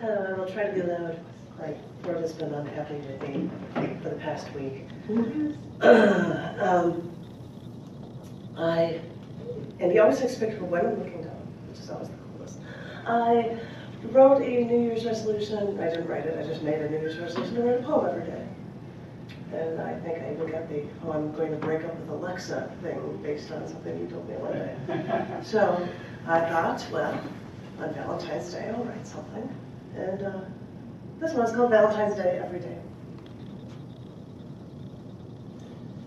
Hello, I will try to be loud. My throat has been unhappy with me for the past week. And he always takes a picture when I'm looking down, which is always the coolest. I wrote a New Year's resolution. I didn't write it, I just made a New Year's resolution to write a poem every day. And I think I even got the, oh, I'm going to break up with Alexa thing based on something you told me one day. So I thought, well, on Valentine's Day, I'll write something. And this one's called Valentine's Day Every Day.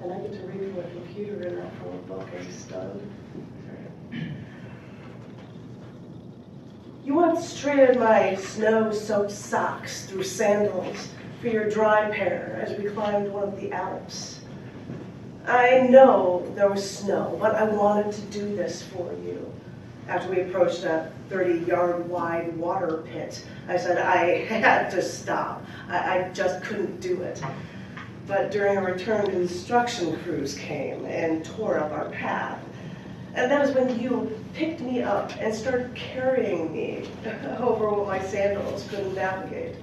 And I get to read from a computer and not from a book. I'm stunned. You once traded my snow-soaked socks through sandals for your dry pair as we climbed one of the Alps. I know there was snow, but I wanted to do this for you. After we approached a 30-yard wide water pit, I said I had to stop. I just couldn't do it. But during a return construction crews came and tore up our path. And that is when you picked me up and started carrying me over what my sandals couldn't navigate.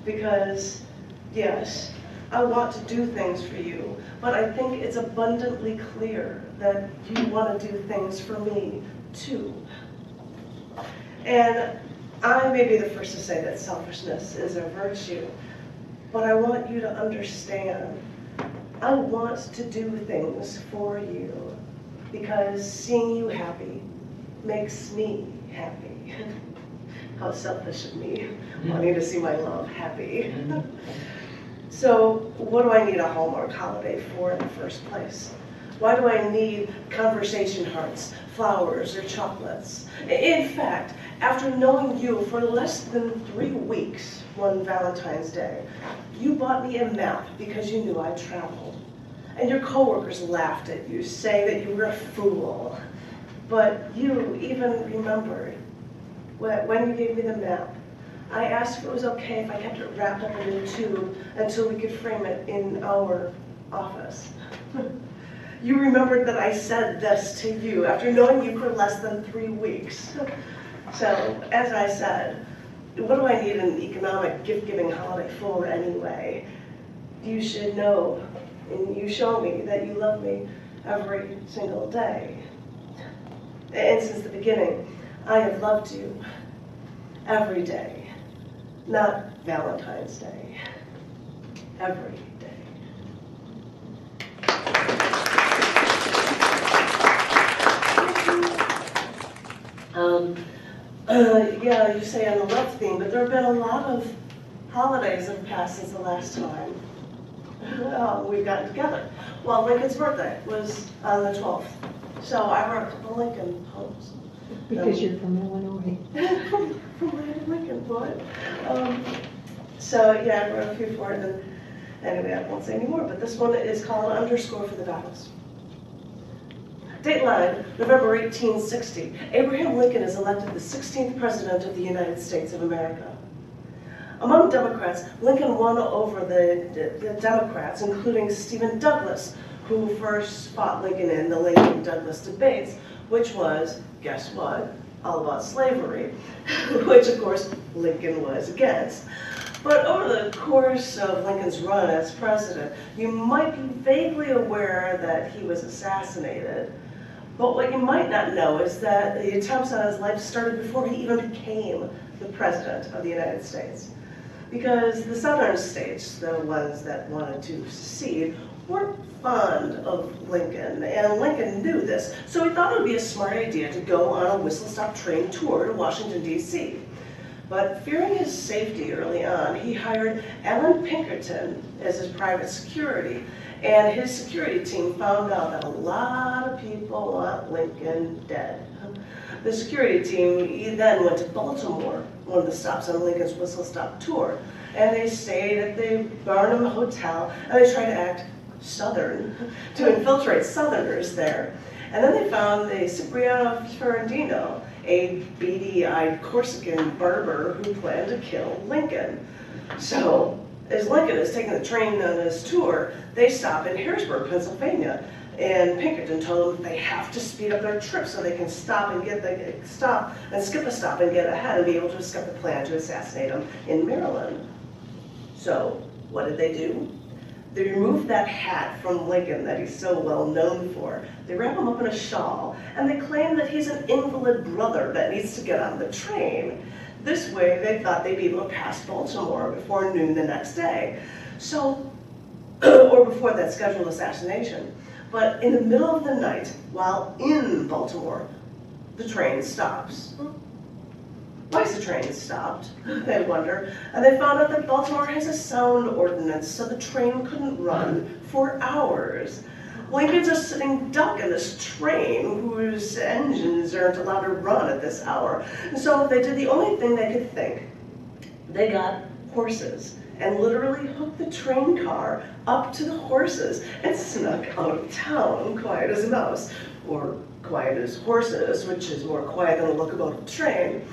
Because, yes, I want to do things for you, but I think it's abundantly clear that you want to do things for me, too. And I may be the first to say that selfishness is a virtue, but I want you to understand, I want to do things for you because seeing you happy makes me happy. How selfish of me, wanting to see my love happy. So what do I need a Hallmark holiday for in the first place? Why do I need conversation hearts, flowers, or chocolates? In fact, after knowing you for less than 3 weeks one Valentine's Day, you bought me a map because you knew I traveled. And your coworkers laughed at you, saying that you were a fool. But you even remembered when you gave me the map. I asked if it was okay if I kept it wrapped up in a tube until we could frame it in our office. You remembered that I said this to you after knowing you for less than 3 weeks. So, as I said, what do I need an economic gift-giving holiday for anyway? You should know, and you show me that you love me every single day. And since the beginning, I have loved you every day. Not Valentine's Day, every day. Yeah, you say on the love theme, but there have been a lot of holidays that have passed since the last time we've gotten together. Well, Lincoln's birthday was on the 12th, so I wrote a couple Lincoln poems. Because you're from Illinois. From Lincoln, what? So yeah, I wrote a few for it, and anyway, I won't say any more, but this one is called Underscore for the Battles. Dateline, November 1860. Abraham Lincoln is elected the 16th President of the United States of America. Among Democrats, Lincoln won over the Democrats, including Stephen Douglas, who first fought Lincoln in the Lincoln-Douglas debates, which was, guess what, all about slavery, which of course Lincoln was against. But over the course of Lincoln's run as president, you might be vaguely aware that he was assassinated. But what you might not know is that the attempts on his life started before he even became the president of the United States. Because the southern states, the ones that wanted to secede, weren't fond of Lincoln, and Lincoln knew this, so he thought it would be a smart idea to go on a whistle-stop train tour to Washington, D.C. But fearing his safety early on, he hired Alan Pinkerton as his private security, and his security team found out that a lot of people want Lincoln dead. The security team then went to Baltimore, one of the stops on Lincoln's whistle-stop tour, and they stayed at the Barnum Hotel, and they tried to act Southern, to infiltrate Southerners there. And then they found the Cipriano Ferrandino, a beady-eyed Corsican barber who planned to kill Lincoln. So, as Lincoln is taking the train on his tour, they stop in Harrisburg, Pennsylvania. And Pinkerton told them they have to speed up their trip so they can stop and skip a stop and get ahead and be able to discover the plan to assassinate him in Maryland. So what did they do? They removed that hat from Lincoln that he's so well known for. They wrap him up in a shawl, and they claim that he's an invalid brother that needs to get on the train. This way, they thought they'd be able to pass Baltimore before noon the next day. So, or before that scheduled assassination. But in the middle of the night, while in Baltimore, the train stops. Why is the train stopped? They wonder. And they found out that Baltimore has a sound ordinance, so the train couldn't run for hours. Lincoln's a sitting duck in this train whose engines aren't allowed to run at this hour. And so they did the only thing they could think. They got horses and literally hooked the train car up to the horses and snuck out of town, quiet as a mouse, or quiet as horses, which is more quiet than the locomotive train.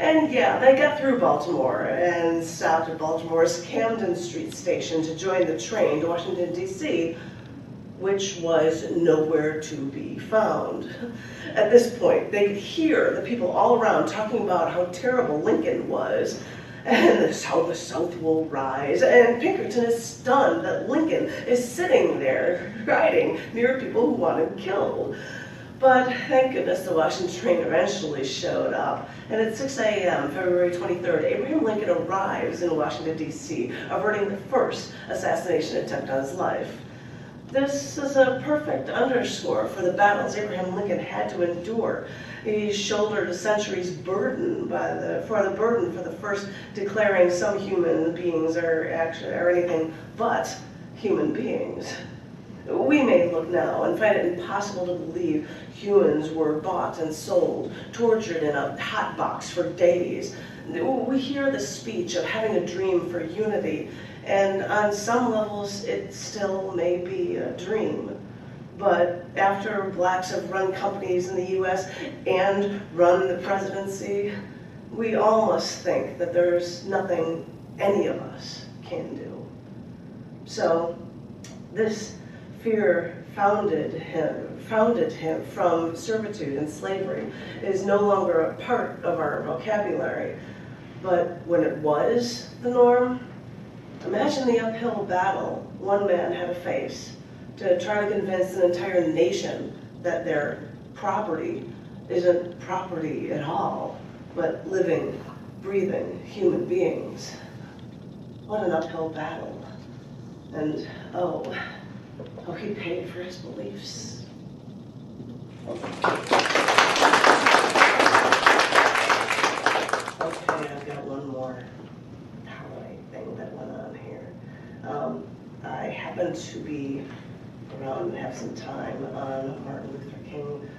And yeah, they got through Baltimore and stopped at Baltimore's Camden Street station to join the train to Washington, D.C., which was nowhere to be found. At this point, they could hear the people all around talking about how terrible Lincoln was, and how the South will rise, and Pinkerton is stunned that Lincoln is sitting there riding near people who want him killed. But thank goodness the Washington train eventually showed up, and at 6 a.m., February 23rd, Abraham Lincoln arrives in Washington, D.C., averting the first assassination attempt on his life. This is a perfect underscore for the battles Abraham Lincoln had to endure. He shouldered a century's burden for the first declaring some human beings are anything but human beings. We may look now and find it impossible to believe humans were bought and sold, tortured in a hot box for days. We hear the speech of having a dream for unity, and on some levels it still may be a dream. But after blacks have run companies in the US and run the presidency, we all must think that there's nothing any of us can do. So this fear founded him from servitude and slavery is no longer a part of our vocabulary. But when it was the norm, imagine the uphill battle one man had to face to try to convince an entire nation that their property isn't property at all, but living, breathing human beings. What an uphill battle. And oh, he paid for his beliefs. Okay, I've got one more holiday thing that went on here. I happened to be around and have some time on Martin Luther King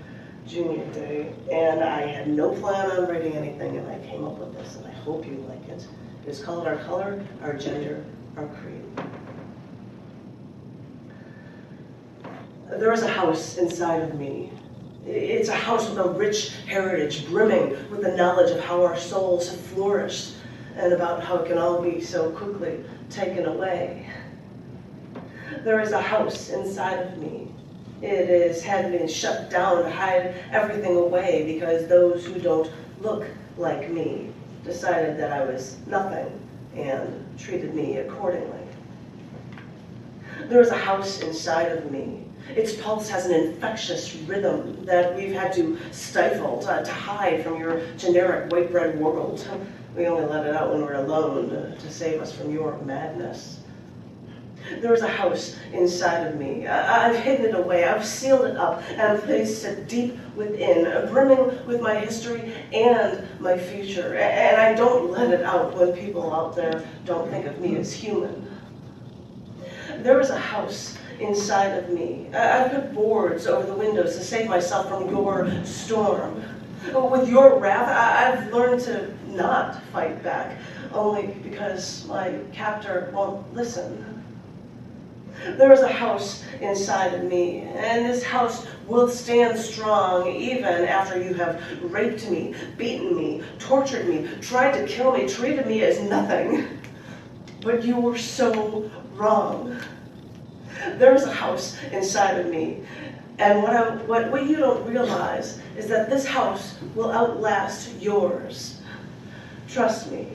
Jr. Day, and I had no plan on writing anything, and I came up with this, and I hope you like it. It's called Our Color, Our Gender, Our Creed. There is a house inside of me. It's a house with a rich heritage, brimming with the knowledge of how our souls have flourished and about how it can all be so quickly taken away. There is a house inside of me. It had been shut down to hide everything away because those who don't look like me decided that I was nothing and treated me accordingly. There is a house inside of me. Its pulse has an infectious rhythm that we've had to stifle, to hide from your generic white bread world. We only let it out when we're alone to save us from your madness. There is a house inside of me. I've hidden it away, I've sealed it up, and placed it deep within, brimming with my history and my future. And I don't let it out when people out there don't think of me as human. There is a house inside of me. I put boards over the windows to save myself from your storm. With your wrath, I've learned to not fight back, only because my captor won't listen. There is a house inside of me, and this house will stand strong even after you have raped me, beaten me, tortured me, tried to kill me, treated me as nothing. But you were so wrong. There's a house inside of me. And what you don't realize is that this house will outlast yours. Trust me.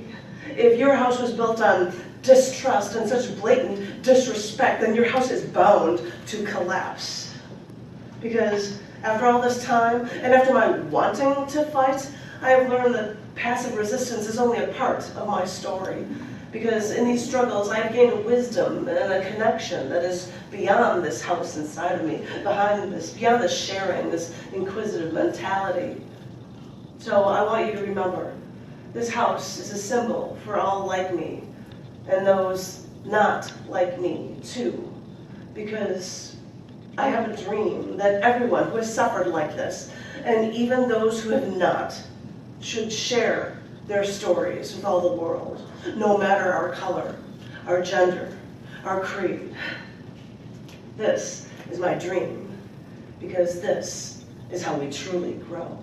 If your house was built on distrust and such blatant disrespect, then your house is bound to collapse. Because after all this time, and after my wanting to fight, I have learned that passive resistance is only a part of my story. Because in these struggles, I have gained a wisdom and a connection that is beyond this house inside of me, beyond this sharing, this inquisitive mentality. So I want you to remember, this house is a symbol for all like me, and those not like me too. Because I have a dream that everyone who has suffered like this, and even those who have not, should share their stories with all the world, no matter our color, our gender, our creed. This is my dream, because this is how we truly grow.